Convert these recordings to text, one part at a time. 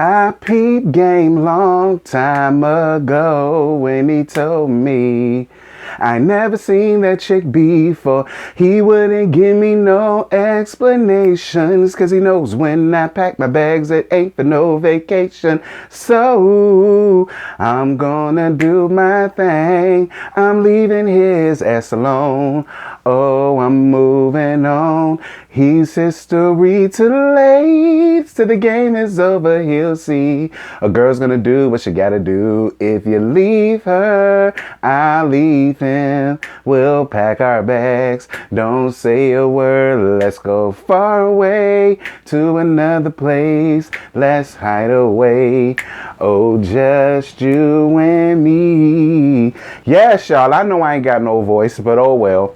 I peeped game long time ago when he told me I never seen that chick before. He wouldn't give me no explanations, cause he knows when I pack my bags it ain't for no vacation. So I'm gonna do my thing. I'm leaving his ass alone. Oh, I'm moving on. He's history too late. Till the game is over, he'll see. A girl's gonna do what she gotta do. If you leave her, I'll leave him. We'll pack our bags. Don't say a word. Let's go far away to another place. Let's hide away. Oh, just you and me. Yes, y'all. I know I ain't got no voice, but oh well.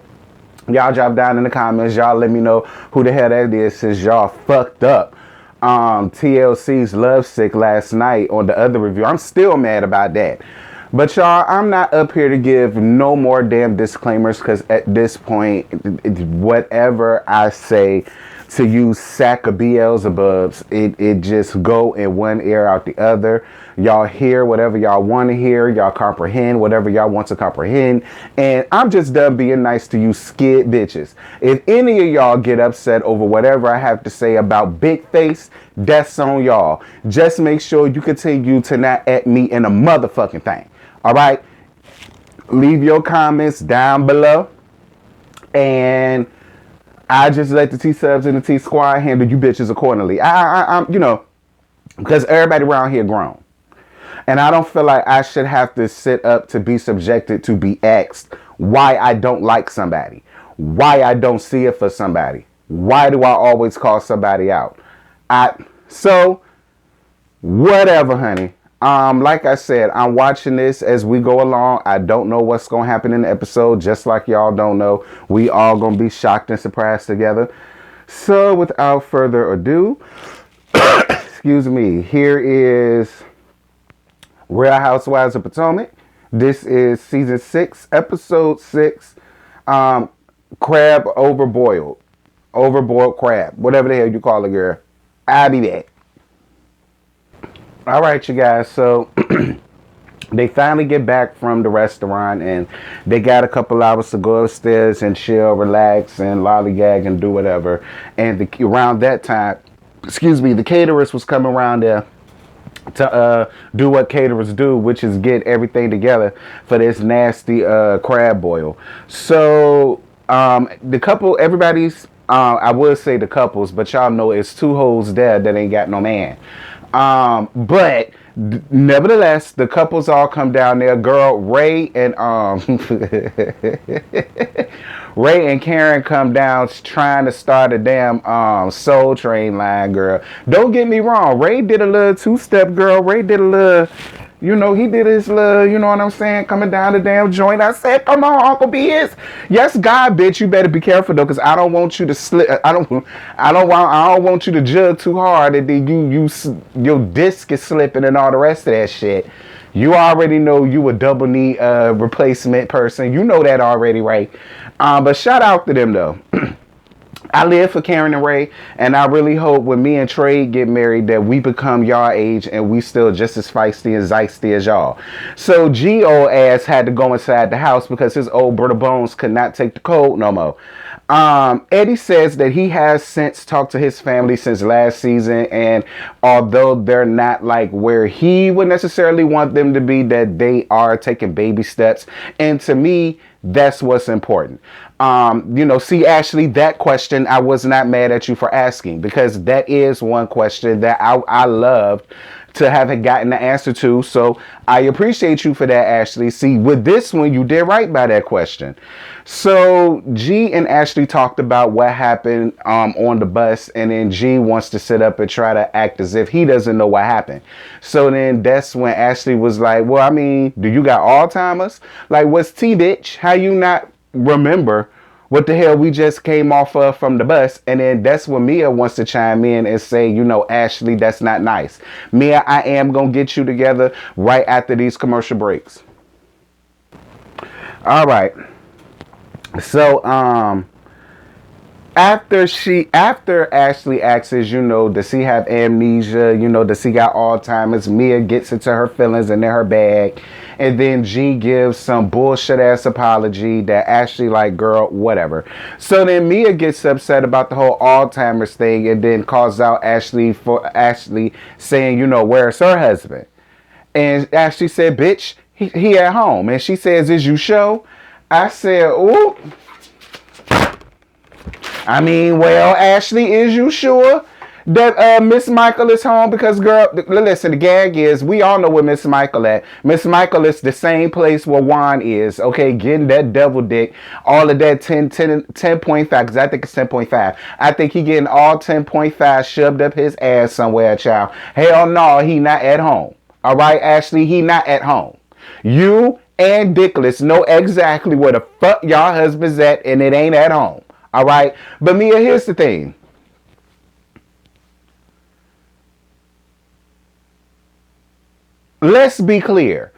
Y'all drop down in the comments. Y'all let me know who the hell that is, since y'all fucked up TLC's Lovesick last night on the other review. I'm still mad about that. But y'all, I'm not up here to give no more damn disclaimers, because at this point, whatever I say to you sack of Beelzebubs, it just go in one ear out the other. Y'all hear whatever y'all want to hear. Y'all comprehend whatever y'all want to comprehend. And I'm just done being nice to you skid bitches. If any of y'all get upset over whatever I have to say about Big Face, that's on y'all. Just make sure you continue to not at me in a motherfucking thing. All right? Leave your comments down below. And I just let the T-Subs and the T-Squad handle you bitches accordingly. I'm, you know, because everybody around here grown. And I don't feel like I should have to sit up to be subjected to be asked why I don't like somebody, why I don't see it for somebody, why do I always call somebody out. So whatever, honey. Like I said, I'm watching this as we go along. I don't know what's going to happen in the episode, just like y'all don't know. We all going to be shocked and surprised together. So without further ado, excuse me, here is Real Housewives of Potomac. This is season 6, episode 6. Crab overboiled. Overboiled crab. Whatever the hell you call it, girl. I'll be back. Alright, you guys. So they finally get back from the restaurant, and they got a couple hours to go upstairs and chill, relax, and lollygag and do whatever. And around that time, excuse me, the caterers was coming around there to do what caterers do, which is get everything together for this nasty crab boil. So the couple, everybody's I would say the couples, but y'all know it's two hoes there that ain't got no man. But nevertheless, the couples all come down there. Girl, Ray and Ray and Karen come down trying to start a damn Soul Train line, girl. Don't get me wrong. Ray did a little two-step, girl. Ray did a little, you know, he did his little, you know what I'm saying, coming down the damn joint. I said, come on, Uncle Biz. Yes, God, bitch, you better be careful though, because I don't want you to slip. I don't want you to jug too hard and then your disc is slipping and all the rest of that shit. You already know you a double knee replacement person. You know that already, right? But shout out to them though. I live for Karen and Ray, and I really hope when me and Trey get married that we become y'all age and we still just as feisty and zeisty as y'all. So G.O. ass had to go inside the house because his old brother Bones could not take the cold no more. Eddie says that he has since talked to his family since last season, and although they're not like where he would necessarily want them to be, that they are taking baby steps. And to me, that's what's important. You know, see, Ashley, that question, I was not mad at you for asking, because that is one question that I loved to have gotten the answer to. So I appreciate you for that, Ashley. See, with this one, you did right by that question. So G and Ashley talked about what happened on the bus, and then G wants to sit up and try to act as if he doesn't know what happened. So then that's when Ashley was like, well, I mean, do you got Alzheimer's? Like, what's T, bitch? How you not remember what the hell we just came off of from the bus? And then that's when Mia wants to chime in and say, you know, Ashley, that's not nice. Mia, I am going to get you together right after these commercial breaks. All right. So, after Ashley asks, does he have amnesia? Does he got Alzheimer's? Mia gets into her feelings and in her bag. And then G gives some bullshit ass apology that Ashley like, girl, whatever. So then Mia gets upset about the whole Alzheimer's thing and then calls out Ashley saying, where's her husband? And Ashley said, bitch, he at home. And she says, is you sure? I said, ooh. I mean, well, Ashley, is you sure that Miss Michael is home? Because, girl, listen, the gag is, we all know where Miss Michael at. Miss Michael is the same place where Juan is, okay, getting that devil dick, all of that 10.5, because I think it's 10.5. I think he getting all 10.5 shoved up his ass somewhere, child. Hell no, he not at home. All right, Ashley, he not at home. You and Dickless know exactly where the fuck y'all husband's at, and it ain't at home. All right. But Mia, here's the thing. Let's be clear.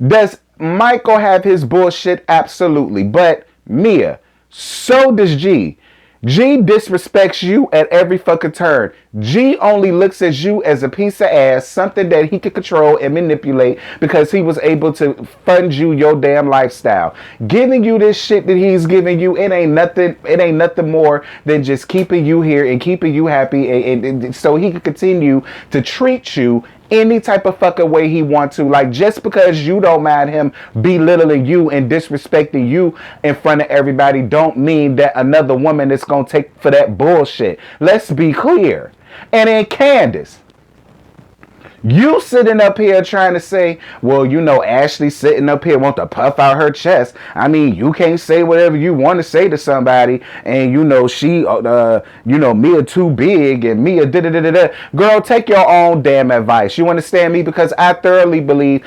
Does Michael have his bullshit? Absolutely. But Mia, so does G. G disrespects you at every fucking turn. G only looks at you as a piece of ass, something that he could control and manipulate because he was able to fund you your damn lifestyle. Giving you this shit that he's giving you, it ain't nothing more than just keeping you here and keeping you happy and so he can continue to treat you any type of fucking way he wants to. Like, just because you don't mind him belittling you and disrespecting you in front of everybody don't mean that another woman is gonna take for that bullshit. Let's be clear. And then Candace, you sitting up here trying to say, well, Ashley sitting up here want to puff out her chest. I mean, you can't say whatever you want to say to somebody, and she, Mia too big, and Mia da-da-da-da-da. Girl, take your own damn advice. You understand me? Because I thoroughly believe,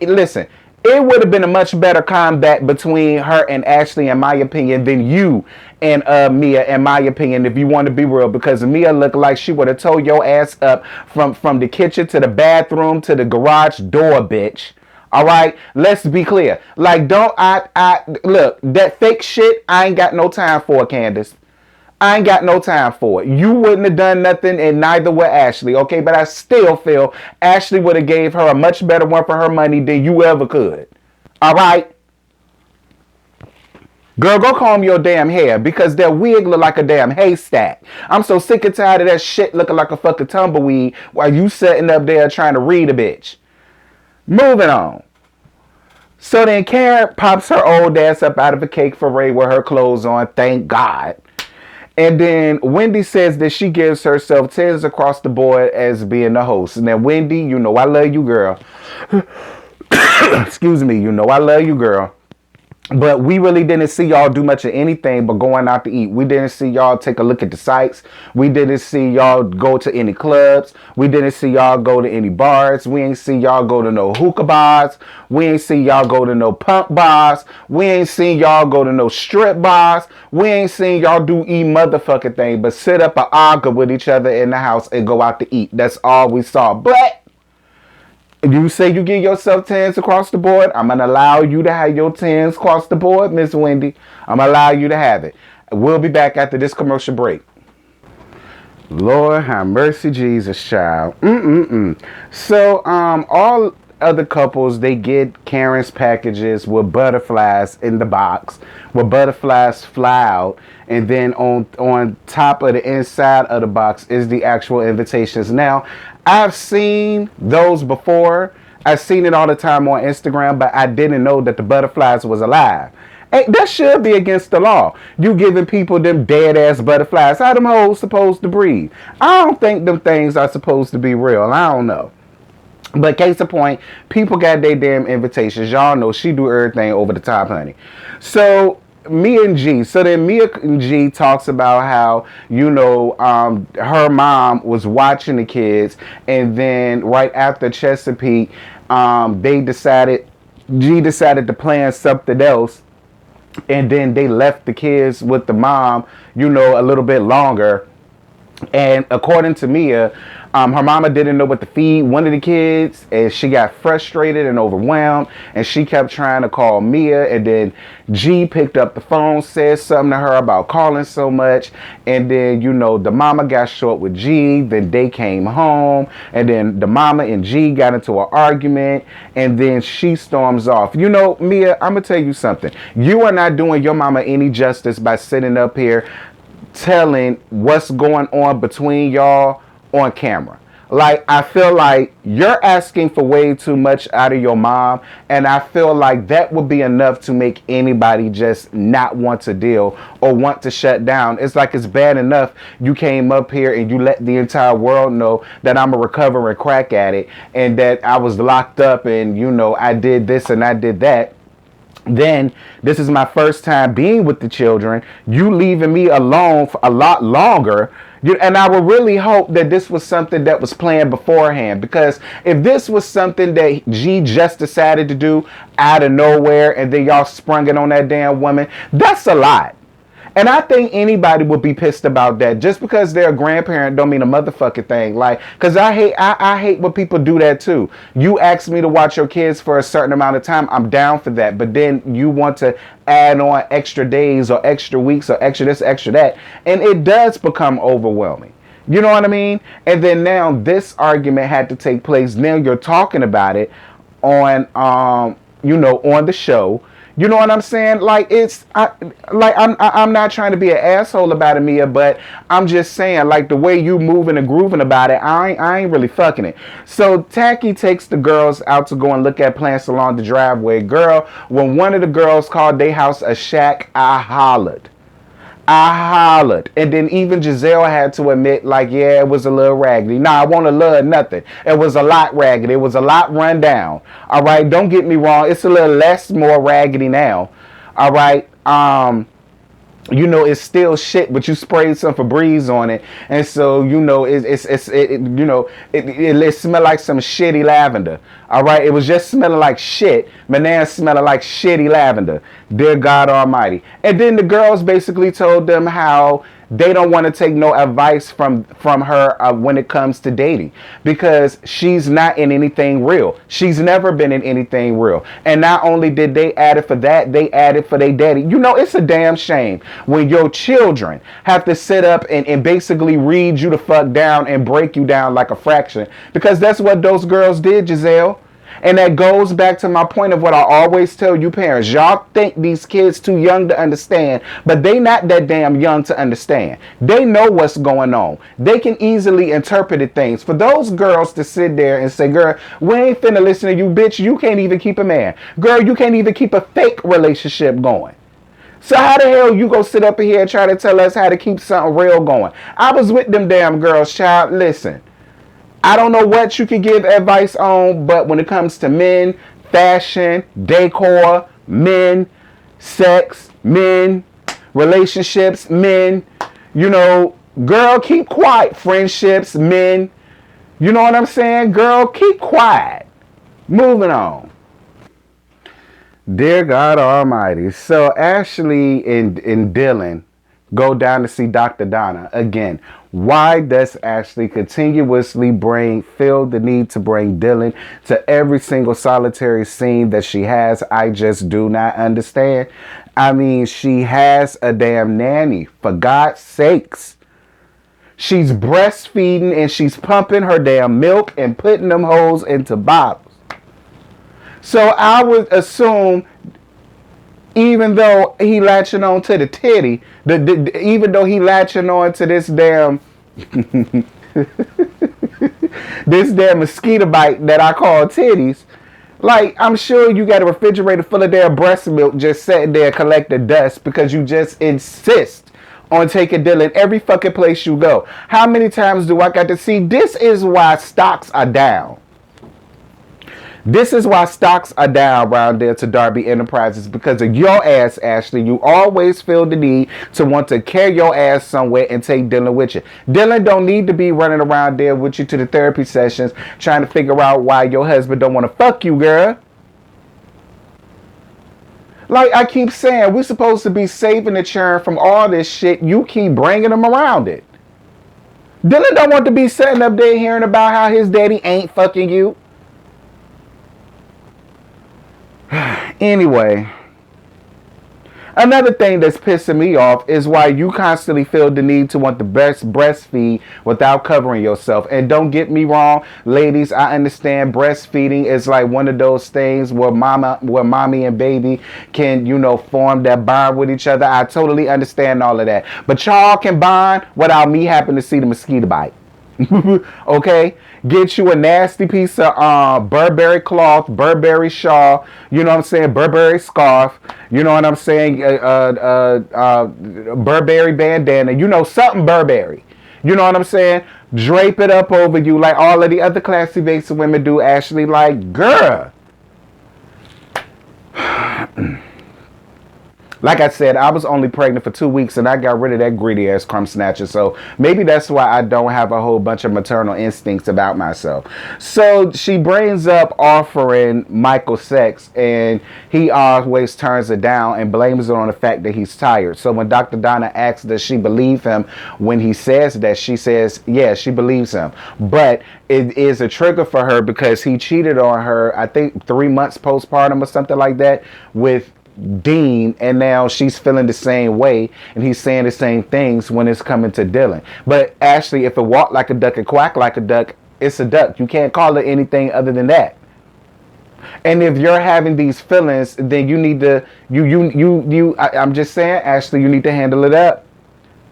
listen, it would have been a much better combat between her and Ashley, in my opinion, than you and Mia, in my opinion, if you want to be real, because Mia looked like she would have towed your ass up from the kitchen to the bathroom to the garage door, bitch. All right, let's be clear. Like, look, that fake shit, I ain't got no time for it, Candace. I ain't got no time for it. You wouldn't have done nothing, and neither would Ashley, okay? But I still feel Ashley would have gave her a much better one for her money than you ever could. All right? Girl, go comb your damn hair because that wig look like a damn haystack. I'm so sick and tired of that shit looking like a fucking tumbleweed while you sitting up there trying to read a bitch. Moving on. So then Karen pops her old ass up out of a cake foray with her clothes on, thank God. And then Wendy says that she gives herself 10s across the board as being the host. And then Wendy, I love you, girl. Excuse me, I love you, girl. But we really didn't see y'all do much of anything but going out to eat. We didn't see y'all take a look at the sites. We didn't see y'all go to any clubs. We didn't see y'all go to any bars. We ain't see y'all go to no hookah bars. We ain't see y'all go to no punk bars. We ain't seen y'all go to no strip bars. We ain't seen y'all do motherfucking thing but sit up and argue with each other in the house and go out to eat. That's all we saw. But you say you give yourself 10s across the board, I'm going to allow you to have your 10s across the board, Miss Wendy. I'm going to allow you to have it. We'll be back after this commercial break. Lord have mercy, Jesus, child. So, all other couples, they get Karen's packages with butterflies in the box, where butterflies fly out, and then on top of the inside of the box is the actual invitations. Now, I've seen those before. I've seen it all the time on Instagram, but I didn't know that the butterflies was alive. Hey, that should be against the law. You giving people them dead ass butterflies. How them hoes supposed to breathe? I don't think them things are supposed to be real. I don't know. But case in point, people got their damn invitations. Y'all know she do everything over the top, honey. So Mia and G. So then Mia and G talks about how, her mom was watching the kids, and then right after Chesapeake, G decided to plan something else, and then they left the kids with the mom, a little bit longer. And according to Mia, Her mama didn't know what to feed one of the kids, and she got frustrated and overwhelmed, and she kept trying to call Mia, and then G picked up the phone, said something to her about calling so much, and then, you know, the mama got short with G, then they came home, and then the mama and G got into an argument, and then she storms off. You know, Mia, I'm gonna tell you something. You are not doing your mama any justice by sitting up here telling what's going on between y'all on camera. Like, I feel like you're asking for way too much out of your mom, and I feel like that would be enough to make anybody just not want to deal or want to shut down. It's like it's bad enough you came up here and you let the entire world know that I'm a recovering crack addict and that I was locked up and, you know, I did this and I did that. Then this is my first time being with the children. You leaving me alone for a lot longer. And I would really hope that this was something that was planned beforehand, because if this was something that G just decided to do out of nowhere and then y'all sprung it on that damn woman, that's a lot. And I think anybody would be pissed about that. Just because they're a grandparent don't mean a motherfucking thing. Like, because I hate when people do that too. You ask me to watch your kids for a certain amount of time, I'm down for that. But then you want to add on extra days or extra weeks or extra this, extra that. And it does become overwhelming. You know what I mean? And then now this argument had to take place. Now you're talking about it on, you know, on the show. You know what I'm saying? Like, I'm not trying to be an asshole about it, Mia, but I'm just saying, like, the way you moving and grooving about it, I ain't really fucking it. So Tacky takes the girls out to go and look at plants along the driveway. Girl, when one of the girls called their house a shack, I hollered. And then even Giselle had to admit, like, yeah, it was a little raggedy. Nah, I won't love nothing. It was a lot raggedy. It was a lot run down. All right, don't get me wrong. It's a little less, more raggedy now. All right. You know, it's still shit, but you sprayed some Febreze on it, and so, you know, it smelled like some shitty lavender. All right, it was just smelling like shit, but now it's smelling like shitty lavender. Dear God Almighty. And then the girls basically told them how they don't want to take no advice from her when it comes to dating, because she's not in anything real. She's never been in anything real. And not only did they add it for that, they added for their daddy. You know, it's a damn shame when your children have to sit up and basically read you the fuck down and break you down like a fraction, because that's what those girls did, Giselle. And that goes back to my point of what I always tell you parents. Y'all think these kids too young to understand, but they not that damn young to understand. They know what's going on. They can easily interpret things. For those girls to sit there and say, girl, we ain't finna listen to you, bitch. You can't even keep a man. Girl, you can't even keep a fake relationship going. So how the hell you go sit up here and try to tell us how to keep something real going? I was with them damn girls, child. Listen. I don't know what you can give advice on, but when it comes to men, fashion, decor, men, sex, men, relationships, men, you know, girl, keep quiet. Friendships, men, you know what I'm saying? Girl, keep quiet. Moving on. Dear God Almighty. So Ashley and Dylan go down to see Dr. Donna. Again, why does Ashley continuously feel the need to bring Dylan to every single solitary scene that she has? I just do not understand. I mean, she has a damn nanny, for God's sakes. She's breastfeeding and she's pumping her damn milk and putting them hoes into bottles. So I would assume, even though he latching on to the titty, even though he latching on to this damn this damn mosquito bite that I call titties, like, I'm sure you got a refrigerator full of damn breast milk just sitting there collecting dust because you just insist on taking Dylan every fucking place you go. How many times do I got to see? This is why stocks are down. This is why stocks are down around there to Darby Enterprises, because of your ass, Ashley. You always feel the need to want to carry your ass somewhere and take Dylan with you. Dylan don't need to be running around there with you to the therapy sessions trying to figure out why your husband don't want to fuck you, girl. Like I keep saying, we're supposed to be saving the churn from all this shit. You keep bringing them around it. Dylan don't want to be sitting up there hearing about how his daddy ain't fucking you. Anyway, another thing that's pissing me off is why you constantly feel the need to want the best breastfeed without covering yourself. And don't get me wrong, ladies, I understand breastfeeding is like one of those things where mommy and baby can, form that bond with each other. I totally understand all of that. But y'all can bond without me having to see the mosquito bite. Okay, get you a nasty piece of Burberry cloth, Burberry shawl, you know what I'm saying, Burberry scarf, you know what I'm saying, Burberry bandana, something Burberry, you know what I'm saying, drape it up over you like all of the other classy basic women do. Ashley, like, girl. Like I said, I was only pregnant for 2 weeks and I got rid of that greedy ass crumb snatcher. So maybe that's why I don't have a whole bunch of maternal instincts about myself. So she brings up offering Michael sex and he always turns it down and blames it on the fact that he's tired. So when Dr. Donna asks, does she believe him when he says that, she says, yeah, she believes him. But it is a trigger for her because he cheated on her, I think 3 months postpartum or something like that, with Dean, and now she's feeling the same way and he's saying the same things when it's coming to Dylan. But Ashley, if it walked like a duck and quack like a duck, it's a duck. You can't call it anything other than that. And if you're having these feelings, then you need to I'm just saying, Ashley, you need to handle it up.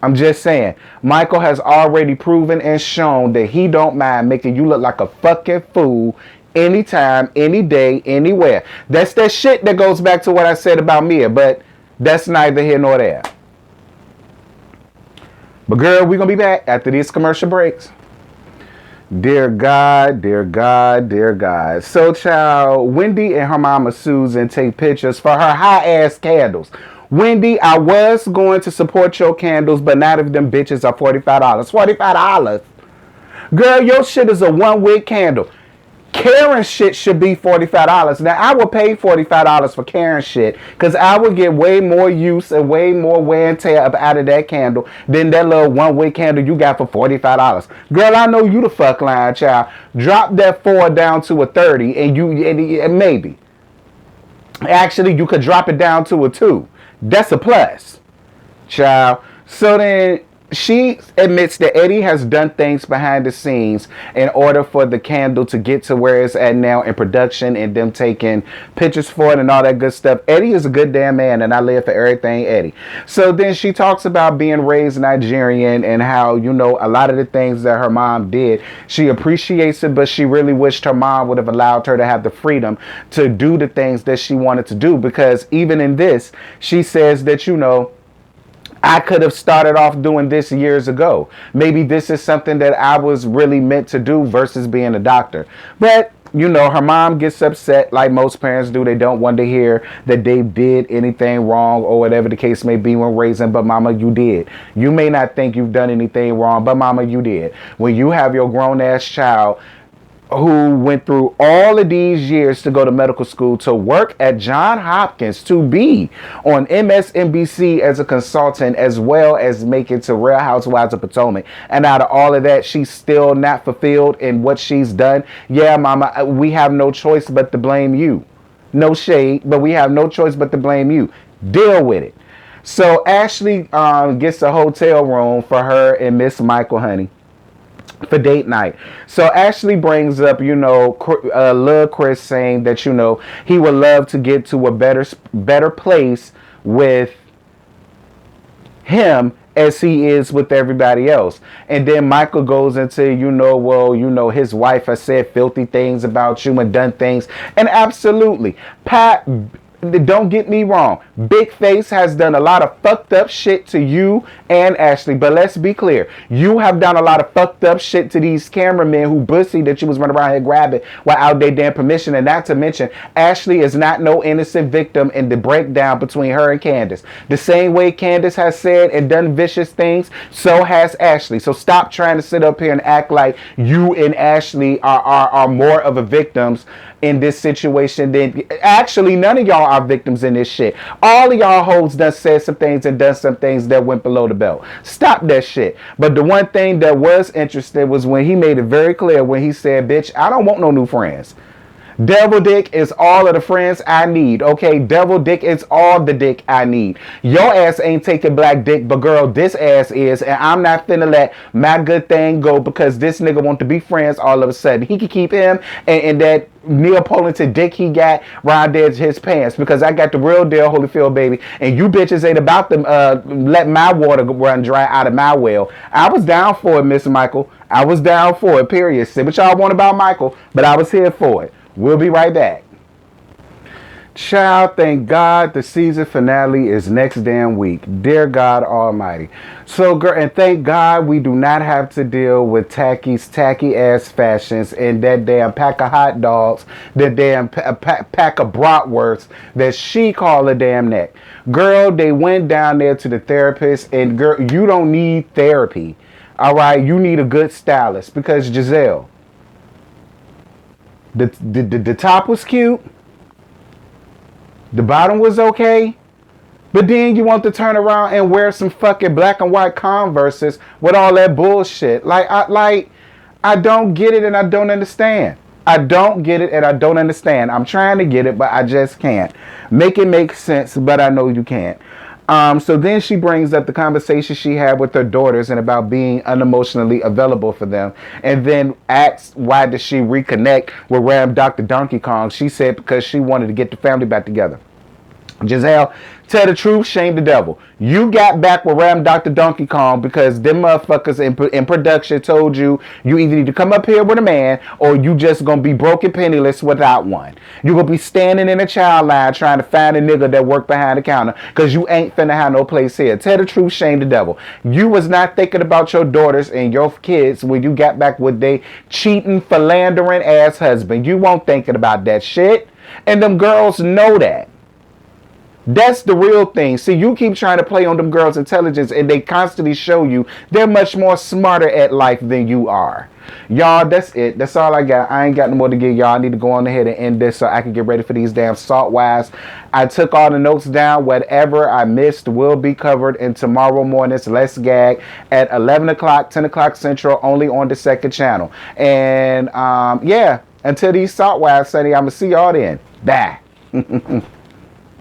I'm just saying, Michael has already proven and shown that he don't mind making you look like a fucking fool anytime, any day, anywhere. That's that shit that goes back to what I said about Mia, but that's neither here nor there. But girl, we're going to be back after these commercial breaks. Dear God, dear God, dear God. So, child, Wendy and her mama Susan take pictures for her high-ass candles. Wendy, I was going to support your candles, but not if them bitches are $45. $45? Girl, your shit is a one-wick candle. Karen shit should be $45. Now, I would pay $45 for Karen shit because I would get way more use and way more wear and tear up out of that candle than that little one-wick candle you got for $45. Girl, I know you the fuck line, child. Drop that 4 down to a 30 and maybe. Actually, you could drop it down to a 2. That's a plus, child. So then she admits that Eddie has done things behind the scenes in order for the candle to get to where it's at now in production and them taking pictures for it and all that good stuff. Eddie is a good damn man and I live for everything Eddie. So then she talks about being raised Nigerian and how, a lot of the things that her mom did, she appreciates it, but she really wished her mom would have allowed her to have the freedom to do the things that she wanted to do, because even in this, she says that, I could have started off doing this years ago. Maybe this is something that I was really meant to do versus being a doctor. But, her mom gets upset like most parents do. They don't want to hear that they did anything wrong or whatever the case may be when raising. But mama, you did. You may not think you've done anything wrong, but mama, you did. When you have your grown ass child who went through all of these years to go to medical school, to work at Johns Hopkins, to be on MSNBC as a consultant, as well as make it to Real Housewives of Potomac. And out of all of that, she's still not fulfilled in what she's done. Yeah, mama, we have no choice but to blame you. No shade, but we have no choice but to blame you. Deal with it. So Ashley gets a hotel room for her and Miss Michael, honey, for date night. So Ashley brings up, Lil Chris saying that, he would love to get to a better place with him as he is with everybody else. And then Michael goes into, his wife has said filthy things about you and done things. And absolutely, Pat, don't get me wrong, Big Face has done a lot of fucked up shit to you and Ashley, but let's be clear, you have done a lot of fucked up shit to these cameramen who bussy that you was running around here grabbing without their damn permission. And not to mention, Ashley is not no innocent victim in the breakdown between her and Candace. The same way Candace has said and done vicious things, so has Ashley. So stop trying to sit up here and act like you and Ashley are more of a victims in this situation than actually none of y'all are victims in this shit. All of y'all hoes done said some things and done some things that went below the belt. Stop that shit. But the one thing that was interesting was when he made it very clear when he said, bitch, I don't want no new friends. Devil dick is all of the friends I need. Okay, devil dick is all the dick I need. Your ass ain't taking black dick, but girl, this ass is, and I'm not finna let my good thing go because this nigga want to be friends all of a sudden. He can keep him and that Neapolitan dick he got right there his pants because I got the real deal, Holyfield baby, and you bitches ain't about to let my water run dry out of my well. I was down for it, Mr. Michael. I was down for it, period. Say what y'all want about Michael, but I was here for it. We'll be right back. Child, thank God the season finale is next damn week. Dear God Almighty. So, girl, and thank God we do not have to deal with tacky ass fashions and that damn pack of hot dogs, that damn pack of bratwursts that she call a damn neck. Girl, they went down there to the therapist, and girl, you don't need therapy. All right, you need a good stylist because Giselle. The top was cute. The bottom was okay. But then you want to turn around and wear some fucking black and white Converses with all that bullshit. I don't get it and I don't understand. I don't get it and I don't understand. I'm trying to get it, but I just can't. Make it make sense, but I know you can't. So then she brings up the conversation she had with her daughters and about being unemotionally available for them. And then asks why did she reconnect with Ram Dr. Donkey Kong. She said because she wanted to get the family back together. Giselle, tell the truth, shame the devil. You got back with Ram Dr. Donkey Kong because them motherfuckers in production told you you either need to come up here with a man or you just gonna be broke and penniless without one. You gonna be standing in a child line trying to find a nigga that work behind the counter because you ain't finna have no place here. Tell the truth, shame the devil. You was not thinking about your daughters and your kids when you got back with they cheating, philandering ass husband. You weren't thinking about that shit. And them girls know that. That's the real thing. See, you keep trying to play on them girls' intelligence and they constantly show you they're much more smarter at life than you are. Y'all, that's it. That's all I got. I ain't got no more to give y'all. I need to go on ahead and end this so I can get ready for these damn salt wives. I took all the notes down. Whatever I missed will be covered in tomorrow morning's Let's Gag at 11 o'clock, 10 o'clock Central, only on the second channel. And yeah, until these salt wives, Sonny, I'm going to see y'all then. Bye.